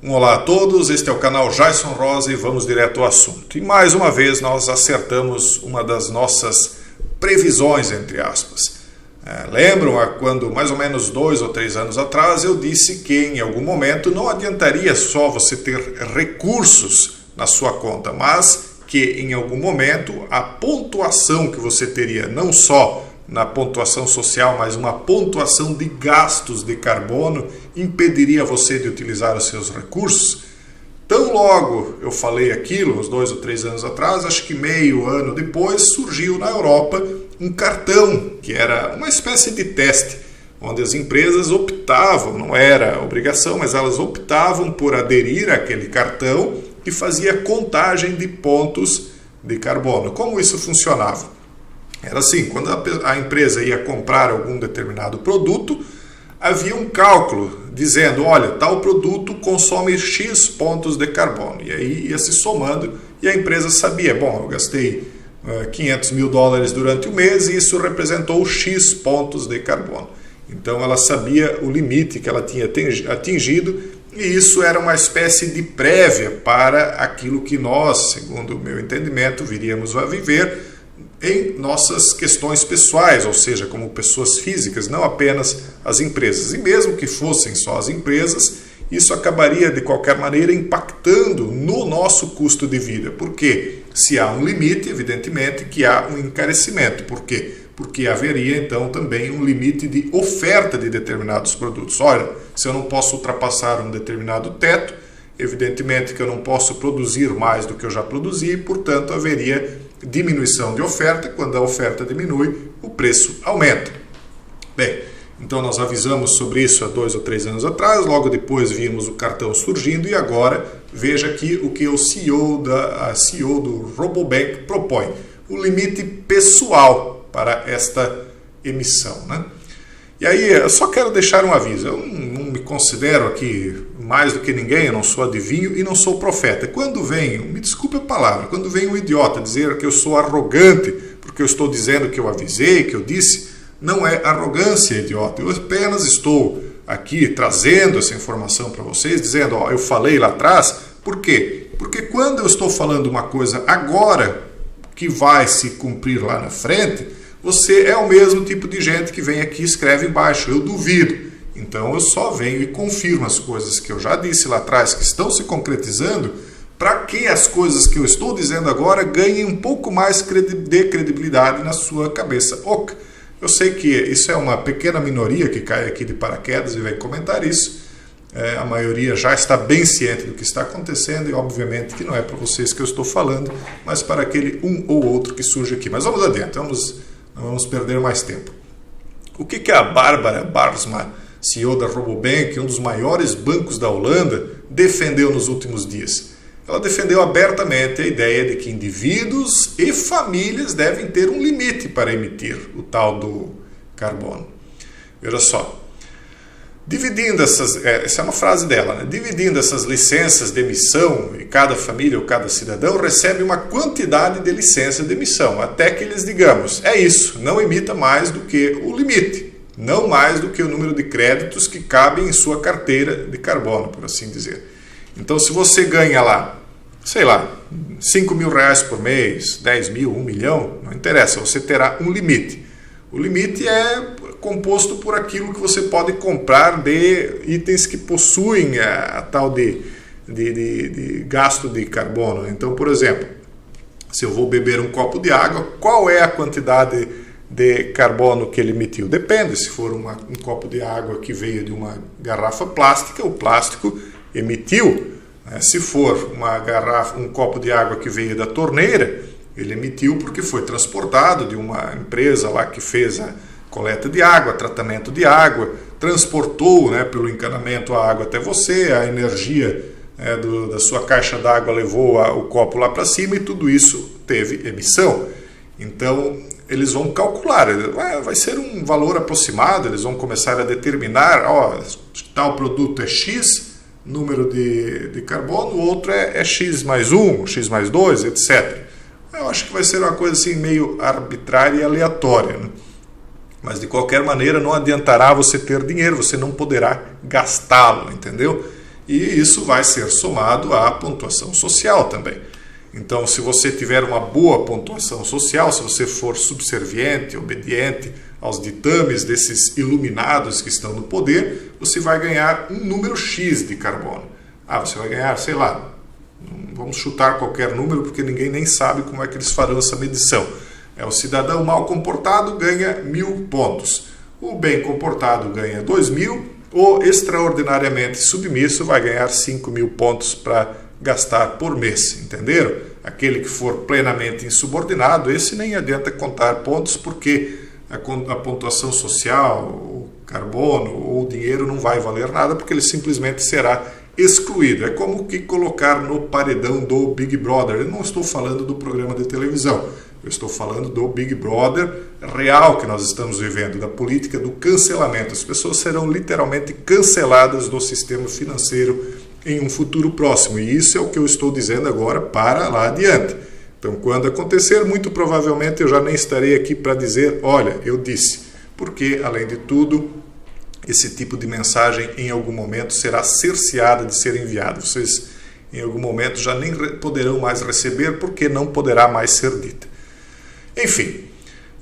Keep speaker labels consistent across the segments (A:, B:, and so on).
A: Olá a todos, este é o canal Jason Rosa e vamos direto ao assunto. E mais uma vez nós acertamos uma das nossas previsões, entre aspas. Lembram quando mais ou menos 2 ou 3 anos atrás eu disse que em algum momento não adiantaria só você ter recursos na sua conta, mas que em algum momento a pontuação que você teria não só na pontuação social, mas uma pontuação de gastos de carbono impediria você de utilizar os seus recursos. Tão logo eu falei aquilo, uns 2 ou 3 anos atrás, acho que meio ano depois, surgiu na Europa um cartão, que era uma espécie de teste, onde as empresas optavam, não era obrigação, mas elas optavam por aderir àquele cartão e fazia contagem de pontos de carbono. Como isso funcionava? Era assim, quando a empresa ia comprar algum determinado produto, havia um cálculo dizendo, olha, tal produto consome X pontos de carbono. E aí ia se somando e a empresa sabia, bom, eu gastei $500 mil durante o mês e isso representou X pontos de carbono. Então ela sabia o limite que ela tinha atingido e isso era uma espécie de prévia para aquilo que nós, segundo o meu entendimento, viríamos a viver em nossas questões pessoais, ou seja, como pessoas físicas, não apenas as empresas. E mesmo que fossem só as empresas, isso acabaria de qualquer maneira impactando no nosso custo de vida. Por quê? Se há um limite, evidentemente que há um encarecimento. Por quê? Porque haveria então também um limite de oferta de determinados produtos. Olha, se eu não posso ultrapassar um determinado teto, evidentemente que eu não posso produzir mais do que eu já produzi, portanto haveria diminuição de oferta. Quando a oferta diminui, o preço aumenta. Bem, então nós avisamos sobre isso há 2 ou 3 anos atrás, logo depois vimos o cartão surgindo e agora veja aqui o que o CEO do Rabobank propõe, o limite pessoal para esta emissão, né? E aí eu só quero deixar um aviso, eu não me considero aqui mais do que ninguém, eu não sou adivinho e não sou profeta. Quando vem, me desculpe a palavra, quando vem um idiota dizer que eu sou arrogante porque eu estou dizendo que eu avisei, que eu disse, não é arrogância, idiota. Eu apenas estou aqui trazendo essa informação para vocês, dizendo, ó, eu falei lá atrás. Por quê? Porque quando eu estou falando uma coisa agora que vai se cumprir lá na frente, você é o mesmo tipo de gente que vem aqui e escreve embaixo, eu duvido. Então eu só venho e confirmo as coisas que eu já disse lá atrás, que estão se concretizando, para que as coisas que eu estou dizendo agora ganhem um pouco mais de credibilidade na sua cabeça oca. Eu sei que isso é uma pequena minoria que cai aqui de paraquedas e vem comentar isso. A maioria já está bem ciente do que está acontecendo e obviamente que não é para vocês que eu estou falando, mas para aquele um ou outro que surge aqui. Mas vamos adiante, não vamos perder mais tempo. O que a Barbara Barsma, CEO da Rabobank, um dos maiores bancos da Holanda, defendeu nos últimos dias? Ela defendeu abertamente a ideia de que indivíduos e famílias devem ter um limite para emitir o tal do carbono. Veja só, dividindo essa é uma frase dela, né? Dividindo essas licenças de emissão, e cada família ou cada cidadão recebe uma quantidade de licenças de emissão, até que eles digamos, é isso, não emita mais do que o limite, não mais do que o número de créditos que cabem em sua carteira de carbono, por assim dizer. Então, se você ganha lá, sei lá, R$5 mil por mês, 10 mil, 1 milhão, não interessa, você terá um limite. O limite é composto por aquilo que você pode comprar de itens que possuem a tal de gasto de carbono. Então, por exemplo, se eu vou beber um copo de água, qual é a quantidade de carbono que ele emitiu? Depende, se for um copo de água que veio de uma garrafa plástica, o plástico emitiu. Se for um copo de água que veio da torneira, ele emitiu porque foi transportado de uma empresa lá que fez a coleta de água, tratamento de água, transportou, né, pelo encanamento a água até você, a energia da sua caixa d'água levou o copo lá para cima e tudo isso teve emissão. Então, eles vão calcular, vai ser um valor aproximado, eles vão começar a determinar, tal produto é X, número de carbono, o outro é X mais 1, X mais 2, etc. Eu acho que vai ser uma coisa assim meio arbitrária e aleatória, né? Mas de qualquer maneira não adiantará você ter dinheiro, você não poderá gastá-lo, entendeu? e isso vai ser somado à pontuação social também. Então, se você tiver uma boa pontuação social, se você for subserviente, obediente aos ditames desses iluminados que estão no poder, você vai ganhar um número X de carbono. Você vai ganhar, sei lá, vamos chutar qualquer número, porque ninguém nem sabe como é que eles farão essa medição. O cidadão mal comportado ganha 1.000 pontos. O bem comportado ganha 2.000. O extraordinariamente submisso vai ganhar 5.000 pontos para gastar por mês. Entenderam? Aquele que for plenamente insubordinado, esse nem adianta contar pontos, porque a pontuação social, o carbono ou o dinheiro não vai valer nada, porque ele simplesmente será excluído. É como que colocar no paredão do Big Brother. Eu não estou falando do programa de televisão. Eu estou falando do Big Brother real que nós estamos vivendo, da política do cancelamento. As pessoas serão literalmente canceladas do sistema financeiro em um futuro próximo. E isso é o que eu estou dizendo agora para lá adiante. Então, quando acontecer, muito provavelmente eu já nem estarei aqui para dizer, olha, eu disse. Porque, além de tudo, esse tipo de mensagem em algum momento será cerceada de ser enviada. Vocês, em algum momento, já nem poderão mais receber, porque não poderá mais ser dita. Enfim,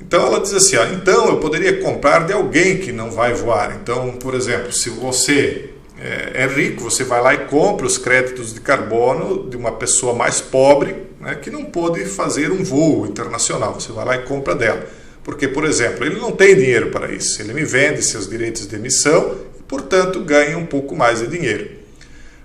A: então ela diz assim, então eu poderia comprar de alguém que não vai voar. Então, por exemplo, se você é rico, você vai lá e compra os créditos de carbono de uma pessoa mais pobre, né, que não pôde fazer um voo internacional. Você vai lá e compra dela. Porque, por exemplo, ele não tem dinheiro para isso. Ele me vende seus direitos de emissão e, portanto, ganha um pouco mais de dinheiro.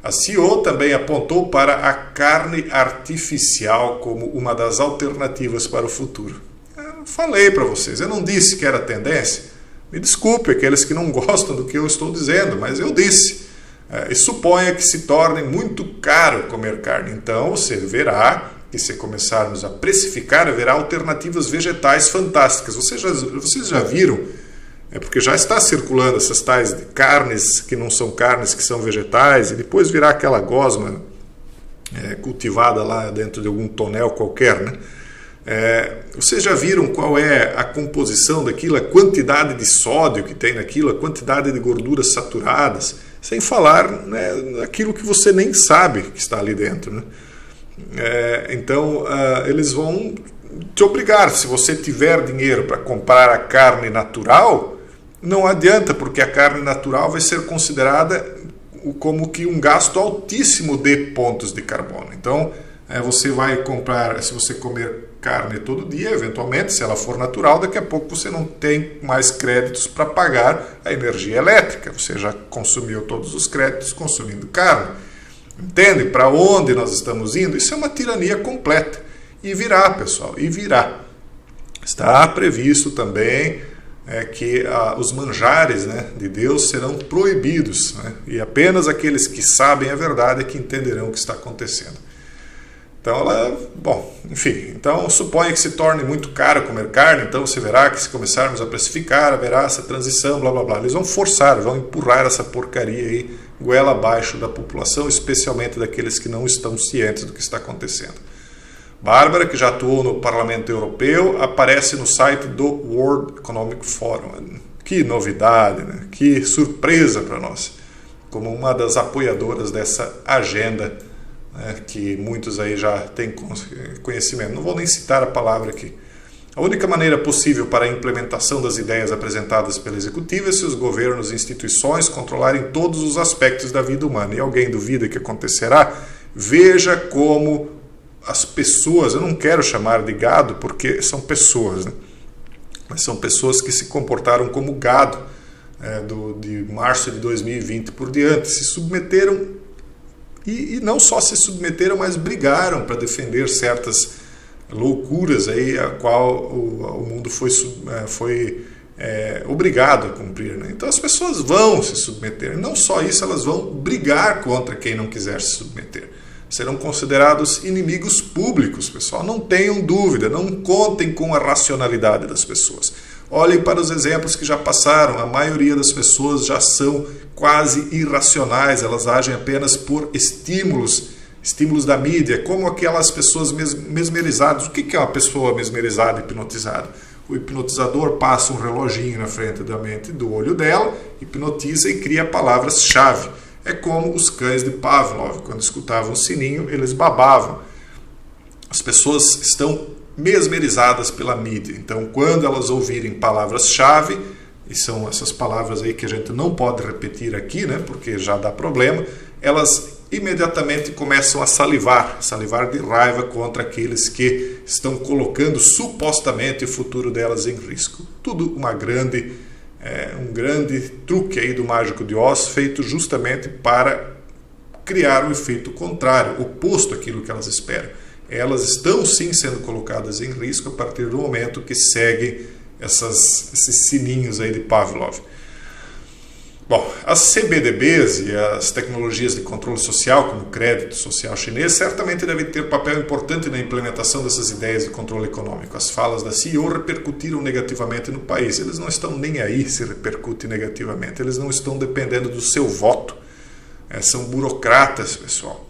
A: A CEO também apontou para a carne artificial como uma das alternativas para o futuro. Eu falei para vocês, eu não disse que era tendência. Me desculpe aqueles que não gostam do que eu estou dizendo, mas eu disse. E suponha que se torne muito caro comer carne. Então você verá que, se começarmos a precificar, haverá alternativas vegetais fantásticas. Vocês já viram? Porque já está circulando essas tais de carnes que não são carnes, que são vegetais, e depois virá aquela gosma cultivada lá dentro de algum tonel qualquer, né? Vocês já viram qual é a composição daquilo, a quantidade de sódio que tem naquilo, a quantidade de gorduras saturadas, sem falar, né, aquilo que você nem sabe que está ali dentro, né? Então eles vão te obrigar, se você tiver dinheiro para comprar a carne natural, não adianta, porque a carne natural vai ser considerada como que um gasto altíssimo de pontos de carbono. Então, você vai comprar, se você comer carne todo dia, eventualmente, se ela for natural, daqui a pouco você não tem mais créditos para pagar a energia elétrica. Você já consumiu todos os créditos consumindo carne. Entende para onde nós estamos indo? Isso é uma tirania completa. E virá, pessoal, e virá. Está previsto também que os manjares, né, de Deus serão proibidos, né, e apenas aqueles que sabem a verdade é que entenderão o que está acontecendo. Então, enfim, então suponha que se torne muito caro comer carne, então você verá que, se começarmos a precificar, haverá essa transição, blá blá blá. Eles vão forçar, vão empurrar essa porcaria aí goela abaixo da população, especialmente daqueles que não estão cientes do que está acontecendo. Bárbara, que já atuou no Parlamento Europeu, aparece no site do World Economic Forum. Que novidade, né? Que surpresa para nós, como uma das apoiadoras dessa agenda, né, que muitos aí já têm conhecimento. Não vou nem citar a palavra aqui. A única maneira possível para a implementação das ideias apresentadas pela executiva é se os governos e instituições controlarem todos os aspectos da vida humana. E alguém duvida que acontecerá? Veja como as pessoas, eu não quero chamar de gado porque são pessoas, né? Mas são pessoas que se comportaram como gado de março de 2020 por diante, se submeteram e não só se submeteram, mas brigaram para defender certas loucuras aí a qual o mundo foi obrigado a cumprir, né? Então as pessoas vão se submeter, não só isso, elas vão brigar contra quem não quiser se submeter. Serão considerados inimigos públicos, pessoal. Não tenham dúvida, não contem com a racionalidade das pessoas. Olhem para os exemplos que já passaram. A maioria das pessoas já são quase irracionais. Elas agem apenas por estímulos da mídia, como aquelas pessoas mesmerizadas. O que é uma pessoa mesmerizada, hipnotizada? O hipnotizador passa um reloginho na frente da mente, do olho dela, hipnotiza e cria palavras-chave. É como os cães de Pavlov, quando escutavam o sininho, eles babavam. As pessoas estão mesmerizadas pela mídia, então quando elas ouvirem palavras-chave, e são essas palavras aí que a gente não pode repetir aqui, né, porque já dá problema, elas imediatamente começam a salivar de raiva contra aqueles que estão colocando supostamente o futuro delas em risco. Tudo um grande truque aí do Mágico de Oz, feito justamente para criar um efeito contrário, oposto àquilo que elas esperam. Elas estão sim sendo colocadas em risco a partir do momento que seguem esses sininhos aí de Pavlov. Bom, as CBDBs e as tecnologias de controle social, como o crédito social chinês, certamente devem ter papel importante na implementação dessas ideias de controle econômico. As falas da CEO repercutiram negativamente no país. Eles não estão nem aí se repercute negativamente. Eles não estão dependendo do seu voto. São burocratas, pessoal.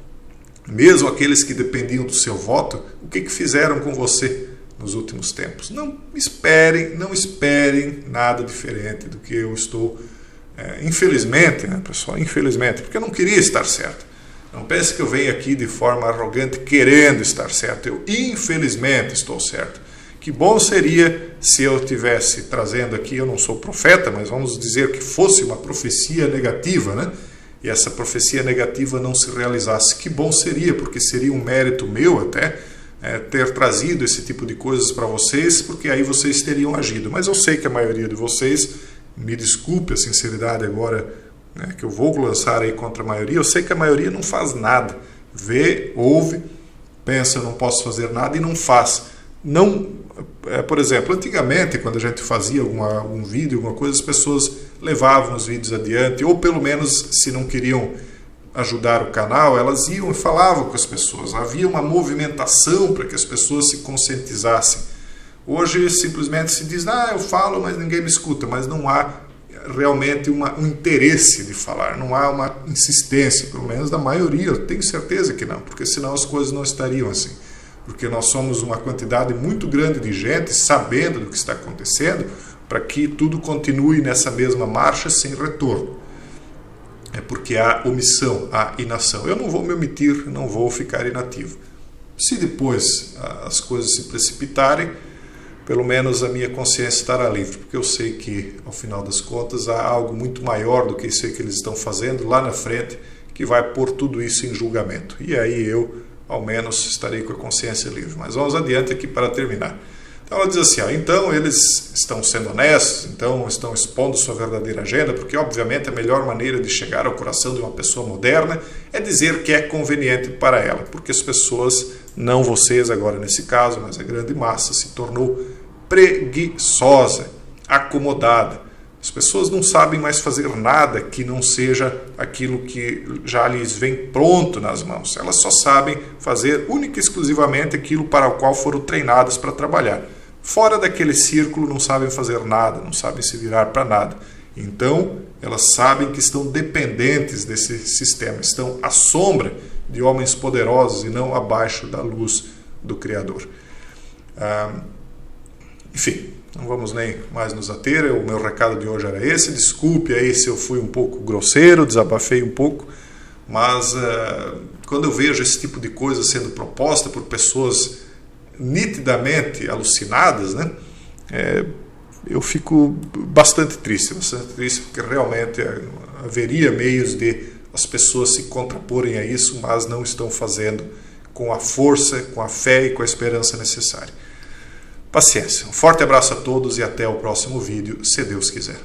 A: Mesmo aqueles que dependiam do seu voto, o que fizeram com você nos últimos tempos? Não esperem nada diferente do que eu estou... infelizmente, né, pessoal? Infelizmente, porque eu não queria estar certo. Não pense que eu venho aqui de forma arrogante querendo estar certo. Eu, infelizmente, estou certo. Que bom seria se eu estivesse trazendo aqui, eu não sou profeta, mas vamos dizer que fosse uma profecia negativa, né? E essa profecia negativa não se realizasse. Que bom seria, porque seria um mérito meu até ter trazido esse tipo de coisas para vocês, porque aí vocês teriam agido. Mas eu sei que a maioria de vocês, me desculpe a sinceridade agora, né, que eu vou lançar aí contra a maioria, eu sei que a maioria não faz nada. Vê, ouve, pensa, não posso fazer nada e não faz. Não, por exemplo, antigamente, quando a gente fazia algum vídeo, alguma coisa, as pessoas levavam os vídeos adiante, ou pelo menos, se não queriam ajudar o canal, elas iam e falavam com as pessoas. Havia uma movimentação para que as pessoas se conscientizassem. Hoje simplesmente se diz, eu falo, mas ninguém me escuta, mas não há realmente um interesse de falar, não há uma insistência, pelo menos da maioria, eu tenho certeza que não, porque senão as coisas não estariam assim. Porque nós somos uma quantidade muito grande de gente sabendo do que está acontecendo para que tudo continue nessa mesma marcha sem retorno. É porque há omissão, há inação. Eu não vou me omitir, não vou ficar inativo. Se depois as coisas se precipitarem, pelo menos a minha consciência estará livre, porque eu sei que, ao final das contas, há algo muito maior do que isso que eles estão fazendo lá na frente, que vai pôr tudo isso em julgamento. E aí eu, ao menos, estarei com a consciência livre. Mas vamos adiante aqui para terminar. Então ela diz assim, então eles estão sendo honestos, então estão expondo sua verdadeira agenda, porque obviamente a melhor maneira de chegar ao coração de uma pessoa moderna é dizer que é conveniente para ela, porque as pessoas, não vocês agora nesse caso, mas a grande massa, se tornou preguiçosa, acomodada. As pessoas não sabem mais fazer nada que não seja aquilo que já lhes vem pronto nas mãos. Elas só sabem fazer única e exclusivamente aquilo para o qual foram treinadas para trabalhar. Fora daquele círculo não sabem fazer nada, não sabem se virar para nada. Então, elas sabem que estão dependentes desse sistema, estão à sombra de homens poderosos e não abaixo da luz do Criador. Enfim, não vamos nem mais nos ater, o meu recado de hoje era esse. Desculpe aí se eu fui um pouco grosseiro, desabafei um pouco, mas quando eu vejo esse tipo de coisa sendo proposta por pessoas nitidamente alucinadas, né, eu fico bastante triste, porque realmente haveria meios de as pessoas se contraporem a isso, mas não estão fazendo com a força, com a fé e com a esperança necessária. Paciência. Um forte abraço a todos e até o próximo vídeo, se Deus quiser.